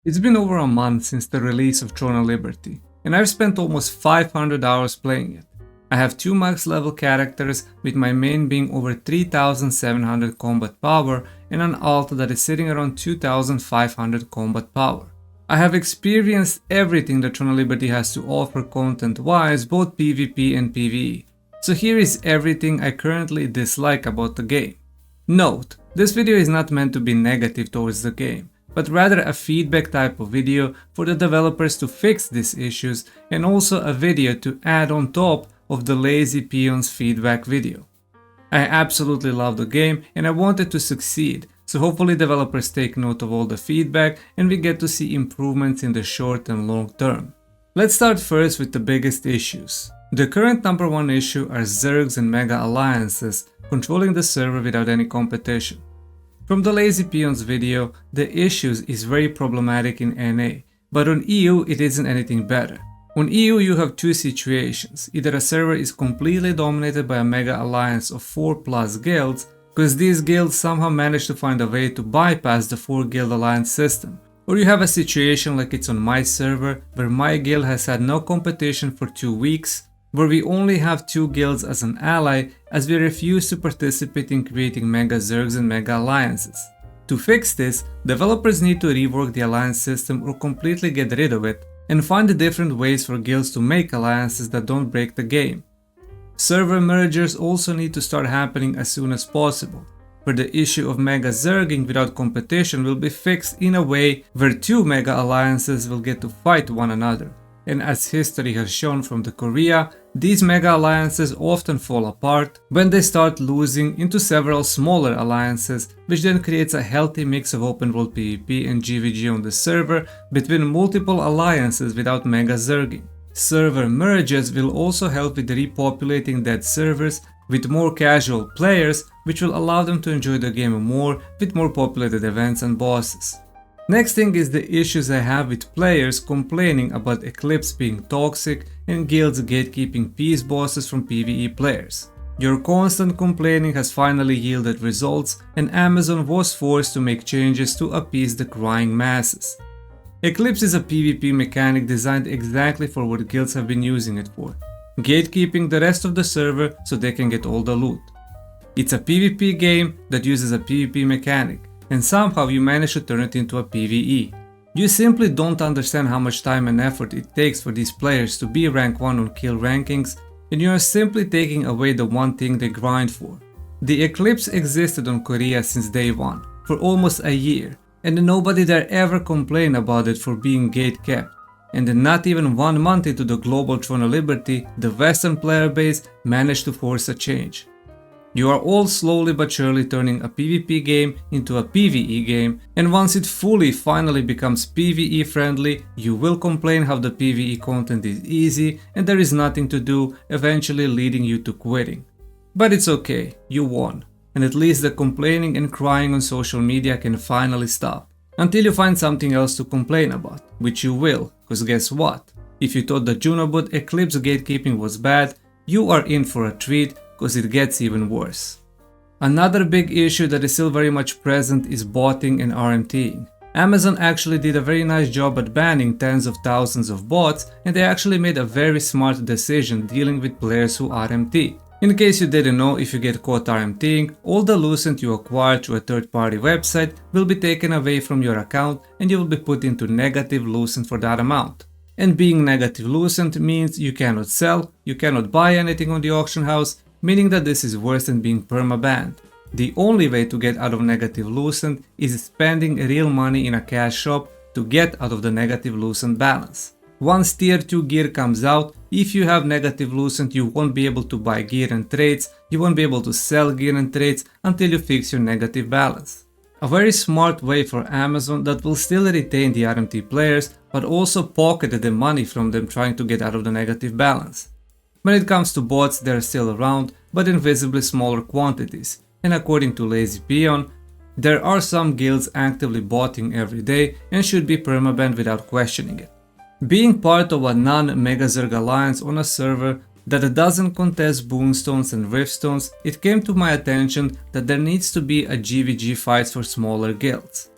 It's been over a month since the release of Throne of Liberty, and I've spent almost 500 hours playing it. I have 2 max level characters, with my main being over 3700 combat power and an alt that is sitting around 2500 combat power. I have experienced everything that Throne of Liberty has to offer content wise, both PvP and PvE. So here is everything I currently dislike about the game. Note, this video is not meant to be negative towards the game, but rather a feedback type of video for the developers to fix these issues, and also a video to add on top of the Lazy Peons feedback video. I absolutely love the game and I want it to succeed, so hopefully developers take note of all the feedback and we get to see improvements in the short and long term. Let's start first with the biggest issues. The current number one issue are Zergs and Mega Alliances controlling the server without any competition. From the Lazy Peons video, the issues is very problematic in NA, but on EU it isn't anything better. On EU you have two situations: either a server is completely dominated by a Mega Alliance of 4+ guilds, because these guilds somehow managed to find a way to bypass the 4 guild alliance system, or you have a situation like it's on my server, where my guild has had no competition for 2 weeks, where we only have 2 guilds as an ally, as we refuse to participate in creating Mega Zergs and Mega Alliances. To fix this, developers need to rework the alliance system or completely get rid of it, and find different ways for guilds to make alliances that don't break the game. Server mergers also need to start happening as soon as possible, where the issue of Mega Zerging without competition will be fixed in a way where 2 Mega Alliances will get to fight one another. And as history has shown from the Korea, these Mega Alliances often fall apart when they start losing into several smaller alliances, which then creates a healthy mix of open world PvP and GVG on the server between multiple alliances without Mega Zerging. Server merges will also help with repopulating dead servers with more casual players, which will allow them to enjoy the game more with more populated events and bosses. Next thing is the issues I have with players complaining about Eclipse being toxic and guilds gatekeeping peace bosses from PvE players. Your constant complaining has finally yielded results, and Amazon was forced to make changes to appease the crying masses. Eclipse is a PvP mechanic designed exactly for what guilds have been using it for: gatekeeping the rest of the server so they can get all the loot. It's a PvP game that uses a PvP mechanic, and somehow you manage to turn it into a PvE. You simply don't understand how much time and effort it takes for these players to be rank 1 on kill rankings, and you are simply taking away the one thing they grind for. The Eclipse existed on Korea since day one, for almost a year, and nobody there ever complained about it for being gate kept. And then not even 1 month into the global Throne of Liberty, the Western player base managed to force a change. You are all slowly but surely turning a PvP game into a PvE game, and once it finally becomes PvE friendly, you will complain how the PvE content is easy and there is nothing to do, eventually leading you to quitting. But it's okay, you won, and at least the complaining and crying on social media can finally stop. Until you find something else to complain about, which you will, cause guess what? If you thought the Junobot Eclipse gatekeeping was bad, you are in for a treat, cause it gets even worse. Another big issue that is still very much present is botting and RMTing. Amazon actually did a very nice job at banning tens of thousands of bots, and they actually made a very smart decision dealing with players who RMT. In case you didn't know, if you get caught RMTing, all the lucent you acquire through a third-party website will be taken away from your account and you will be put into negative lucent for that amount. And being negative lucent means you cannot sell, you cannot buy anything on the auction house, meaning that this is worse than being perma-banned. The only way to get out of negative lucent is spending real money in a cash shop to get out of the negative lucent balance. Once tier 2 gear comes out, if you have negative lucent you won't be able to buy gear and traits, you won't be able to sell gear and traits until you fix your negative balance. A very smart way for Amazon that will still retain the RMT players, but also pocket the money from them trying to get out of the negative balance. When it comes to bots, they are still around, but in visibly smaller quantities, and according to Lazy Peon, there are some guilds actively botting every day and should be permabanned without questioning it. Being part of a non-Mega Zerg alliance on a server that doesn't contest boonstones and riftstones, it came to my attention that there needs to be a GVG fights for smaller guilds.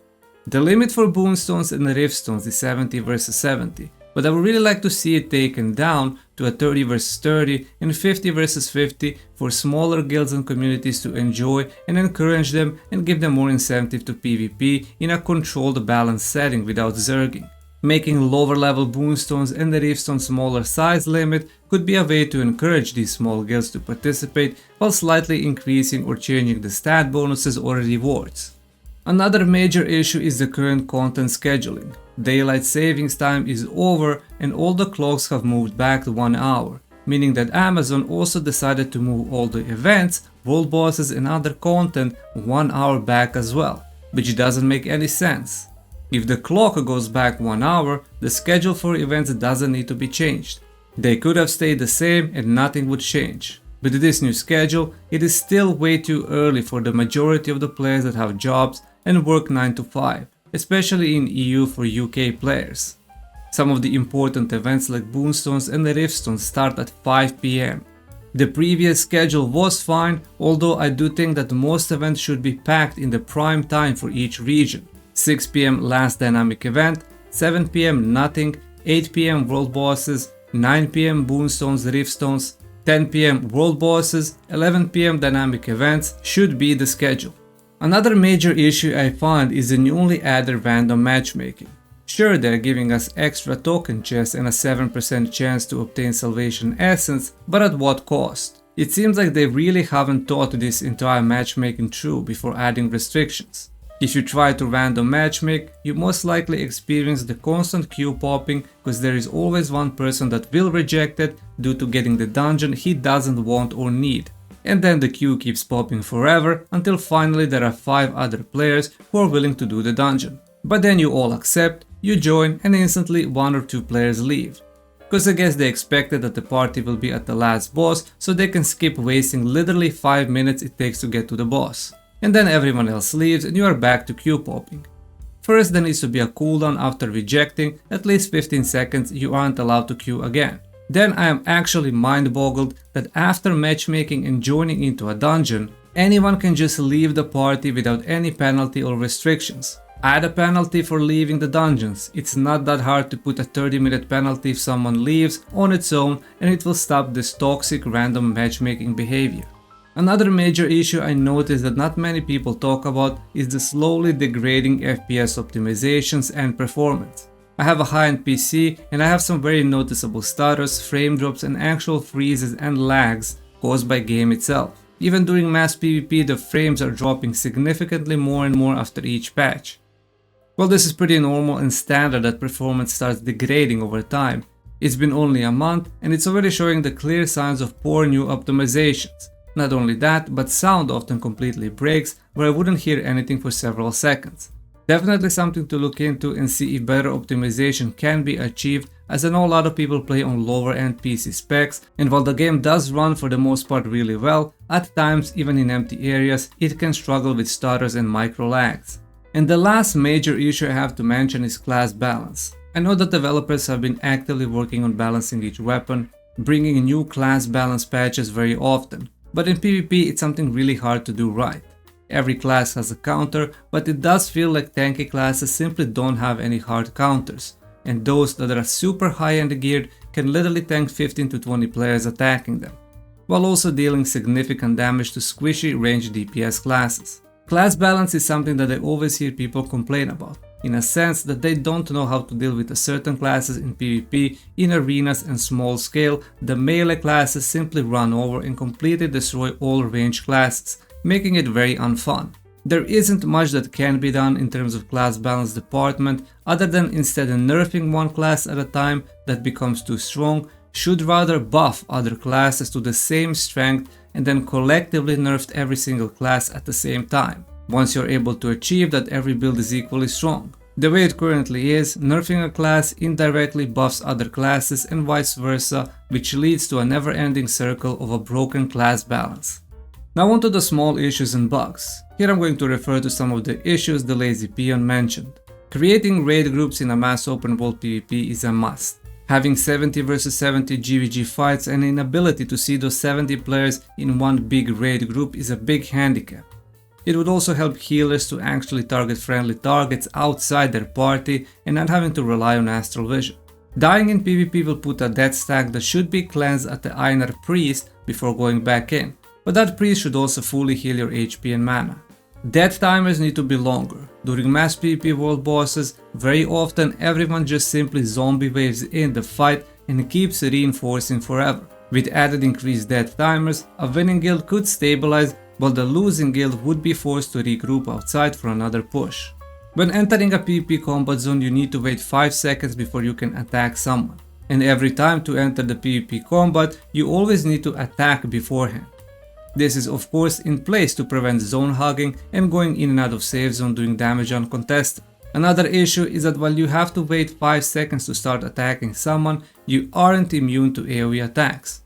The limit for boonstones and riftstones is 70 versus 70, but I would really like to see it taken down to a 30 versus 30 and 50 versus 50 for smaller guilds and communities to enjoy and encourage them and give them more incentive to PvP in a controlled balanced setting without zerging. Making lower level boonstones and the riftstone smaller size limit could be a way to encourage these small guilds to participate while slightly increasing or changing the stat bonuses or rewards. Another major issue is the current content scheduling. Daylight savings time is over and all the clocks have moved back to 1 hour, meaning that Amazon also decided to move all the events, world bosses and other content 1 hour back as well, which doesn't make any sense. If the clock goes back 1 hour, the schedule for events doesn't need to be changed. They could have stayed the same and nothing would change. With this new schedule, it is still way too early for the majority of the players that have jobs and work 9 to 5, especially in EU for UK players. Some of the important events like boonstones and the riftstones start at 5 PM. The previous schedule was fine, although I do think that most events should be packed in the prime time for each region. 6 PM last dynamic event, 7 PM nothing, 8 PM world bosses, 9 PM boonstones, riftstones, 10 PM world bosses, 11 PM dynamic events should be the schedule. Another major issue I find is the newly added random matchmaking. Sure, they're giving us extra token chests and a 7% chance to obtain Salvation Essence, but at what cost? It seems like they really haven't thought this entire matchmaking through before adding restrictions. If you try to random matchmake, you most likely experience the constant queue popping because there is always one person that will reject it due to getting the dungeon he doesn't want or need. And then the queue keeps popping forever until finally there are 5 other players who are willing to do the dungeon. But then you all accept, you join and instantly 1 or 2 players leave. Because I guess they expected that the party will be at the last boss so they can skip wasting literally 5 minutes it takes to get to the boss. And then everyone else leaves and you are back to queue popping. First, there needs to be a cooldown after rejecting, at least 15 seconds you aren't allowed to queue again. Then I am actually mind-boggled that after matchmaking and joining into a dungeon, anyone can just leave the party without any penalty or restrictions. Add a penalty for leaving the dungeons. It's not that hard to put a 30-minute penalty if someone leaves on its own and it will stop this toxic random matchmaking behavior. Another major issue I noticed that not many people talk about is the slowly degrading FPS optimizations and performance. I have a high-end PC and I have some very noticeable stutters, frame drops and actual freezes and lags caused by game itself. Even during mass PvP the frames are dropping significantly more and more after each patch. Well, this is pretty normal and standard that performance starts degrading over time. It's been only a month and it's already showing the clear signs of poor new optimizations. Not only that, but sound often completely breaks where I wouldn't hear anything for several seconds. Definitely something to look into and see if better optimization can be achieved, as I know a lot of people play on lower end PC specs, and while the game does run for the most part really well, at times even in empty areas it can struggle with stutters and micro lags. And the last major issue I have to mention is class balance. I know that developers have been actively working on balancing each weapon, bringing new class balance patches very often. But in PvP it's something really hard to do right. Every class has a counter, but it does feel like tanky classes simply don't have any hard counters, and those that are super high-end geared can literally tank 15 to 20 players attacking them, while also dealing significant damage to squishy ranged DPS classes. Class balance is something that I always hear people complain about, in a sense that they don't know how to deal with certain classes in PvP. In arenas and small scale, the melee classes simply run over and completely destroy all ranged classes, making it very unfun. There isn't much that can be done in terms of class balance department other than instead of nerfing one class at a time that becomes too strong, should rather buff other classes to the same strength and then collectively nerf every single class at the same time. Once you're able to achieve that every build is equally strong. The way it currently is, nerfing a class indirectly buffs other classes and vice versa, which leads to a never-ending circle of a broken class balance. Now on to the small issues and bugs. Here I'm going to refer to some of the issues the lazy peon mentioned. Creating raid groups in a mass open world PvP is a must. Having 70 vs 70 GVG fights and an inability to see those 70 players in one big raid group is a big handicap. It would also help healers to actually target friendly targets outside their party and not having to rely on astral vision. Dying in PvP will put a death stack that should be cleansed at the Einar Priest before going back in, but that priest should also fully heal your HP and mana. Death timers need to be longer. During mass PvP world bosses, very often everyone just simply zombie waves in the fight and keeps reinforcing forever. With added increased death timers, a winning guild could stabilize, while the losing guild would be forced to regroup outside for another push. When entering a PvP combat zone, you need to wait 5 seconds before you can attack someone. And every time to enter the PvP combat, you always need to attack beforehand. This is of course in place to prevent zone hogging and going in and out of safe zone doing damage uncontested. Another issue is that while you have to wait 5 seconds to start attacking someone, you aren't immune to AoE attacks.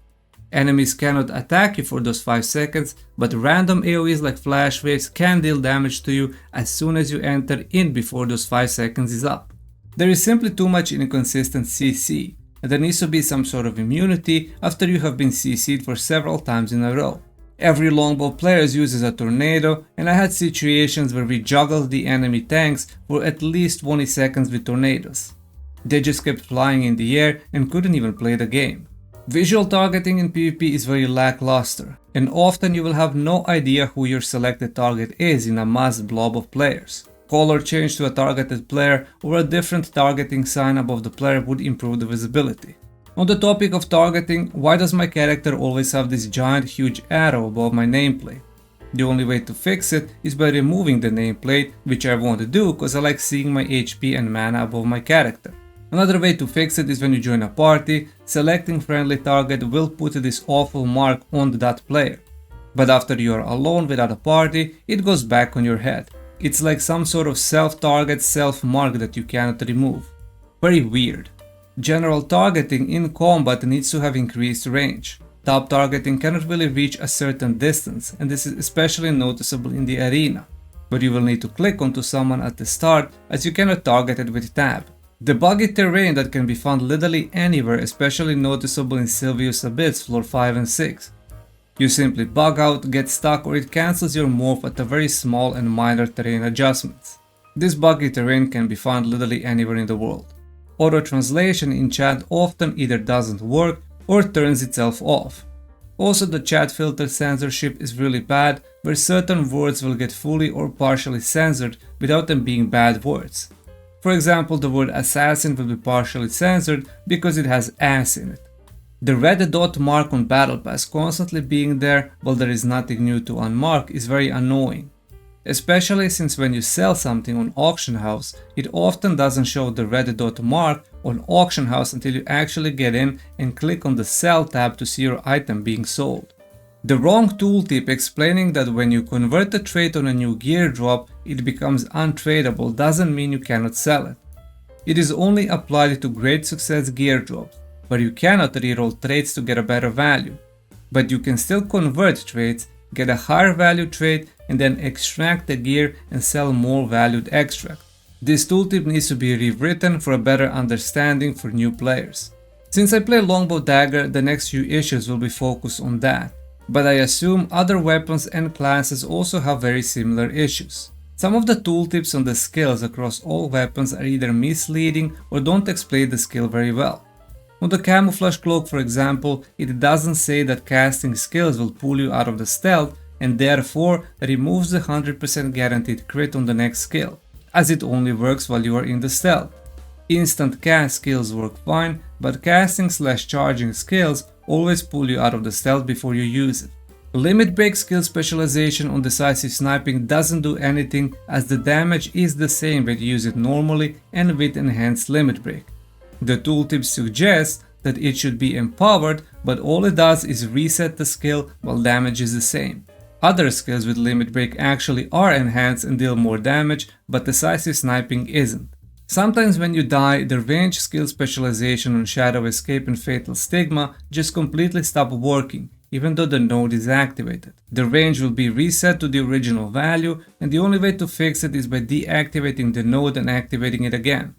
Enemies cannot attack you for those 5 seconds, but random AoEs like flash waves can deal damage to you as soon as you enter in before those 5 seconds is up. There is simply too much inconsistent CC, and there needs to be some sort of immunity after you have been CC'd for several times in a row. Every longbow player uses a tornado, and I had situations where we juggled the enemy tanks for at least 20 seconds with tornadoes. They just kept flying in the air and couldn't even play the game. Visual targeting in PvP is very lackluster, and often you will have no idea who your selected target is in a mass blob of players. Color change to a targeted player or a different targeting sign above the player would improve the visibility. On the topic of targeting, why does my character always have this giant huge arrow above my nameplate? The only way to fix it is by removing the nameplate, which I won't do because I like seeing my HP and mana above my character. Another way to fix it is when you join a party, selecting friendly target will put this awful mark on that player. But after you are alone without a party, it goes back on your head. It's like some sort of self-target, self-mark that you cannot remove. Very weird. General targeting in combat needs to have increased range. Top targeting cannot really reach a certain distance, and this is especially noticeable in the arena, where you will need to click onto someone at the start as you cannot target it with tab. The buggy terrain that can be found literally anywhere, especially noticeable in Sylvius Abyss floor 5 and 6. You simply bug out, get stuck, or it cancels your morph at a very small and minor terrain adjustments. This buggy terrain can be found literally anywhere in the world. Auto translation in chat often either doesn't work or turns itself off. Also, the chat filter censorship is really bad, where certain words will get fully or partially censored without them being bad words. For example, the word assassin will be partially censored because it has ass in it. The red dot mark on Battle Pass constantly being there while there is nothing new to unmark is very annoying. Especially since when you sell something on Auction House, it often doesn't show the red dot mark on Auction House until you actually get in and click on the Sell tab to see your item being sold. The wrong tooltip explaining that when you convert a trait on a new gear drop, it becomes untradeable doesn't mean you cannot sell it. It is only applied to great success gear drops, where you cannot reroll traits to get a better value. But you can still convert traits, get a higher value trait, and then extract the gear and sell more valued extract. This tooltip needs to be rewritten for a better understanding for new players. Since I play Longbow Dagger, the next few issues will be focused on that. But I assume other weapons and classes also have very similar issues. Some of the tooltips on the skills across all weapons are either misleading or don't explain the skill very well. On the camouflage cloak, for example, it doesn't say that casting skills will pull you out of the stealth and therefore removes the 100% guaranteed crit on the next skill, as it only works while you are in the stealth. Instant cast skills work fine, but casting/charging skills always pull you out of the stealth before you use it. Limit break skill specialization on decisive sniping doesn't do anything, as the damage is the same when you use it normally and with enhanced limit break. The tooltip suggests that it should be empowered, but all it does is reset the skill while damage is the same. Other skills with limit break actually are enhanced and deal more damage, but decisive sniping isn't. Sometimes when you die, the range skill specialization on Shadow Escape and Fatal Stigma just completely stop working, even though the node is activated. The range will be reset to the original value, and the only way to fix it is by deactivating the node and activating it again.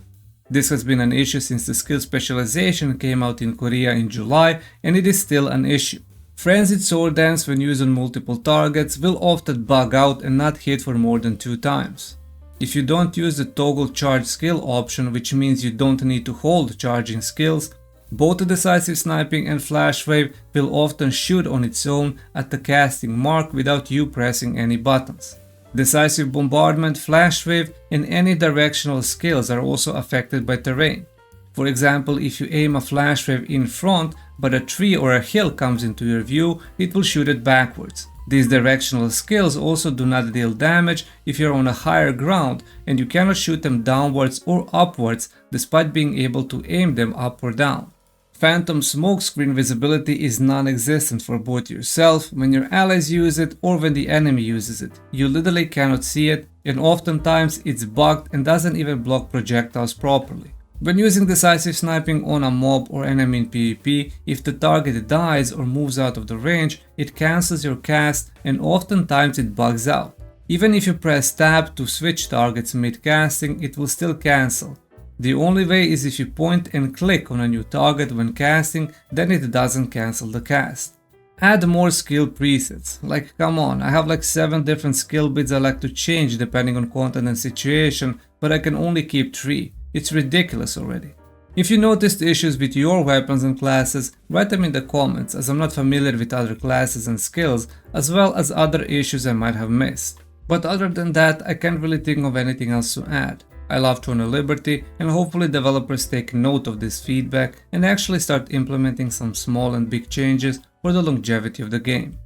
This has been an issue since the skill specialization came out in Korea in July, and it is still an issue. Frenzied Sword Dance when used on multiple targets will often bug out and not hit for more than 2 times. If you don't use the toggle charge skill option, which means you don't need to hold charging skills, both the Decisive Sniping and Flash Wave will often shoot on its own at the casting mark without you pressing any buttons. Decisive Bombardment, Flash Wave, and any directional skills are also affected by terrain. For example, if you aim a Flash Wave in front, but a tree or a hill comes into your view, it will shoot it backwards. These directional skills also do not deal damage if you're on a higher ground, and you cannot shoot them downwards or upwards despite being able to aim them up or down. Phantom Smokescreen visibility is non-existent for both yourself when your allies use it or when the enemy uses it. You literally cannot see it, and oftentimes it's bugged and doesn't even block projectiles properly. When using Decisive Sniping on a mob or enemy in PvP, if the target dies or moves out of the range, it cancels your cast and oftentimes it bugs out. Even if you press tab to switch targets mid-casting, it will still cancel. The only way is if you point and click on a new target when casting, then it doesn't cancel the cast. Add more skill presets. Like, come on, I have like 7 different skill bids I like to change depending on content and situation, but I can only keep 3. It's ridiculous already. If you noticed issues with your weapons and classes, write them in the comments, as I'm not familiar with other classes and skills, as well as other issues I might have missed. But other than that, I can't really think of anything else to add. I love Throne of Liberty, and hopefully developers take note of this feedback and actually start implementing some small and big changes for the longevity of the game.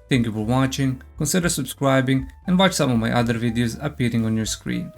Thank you for watching, consider subscribing and watch some of my other videos appearing on your screen.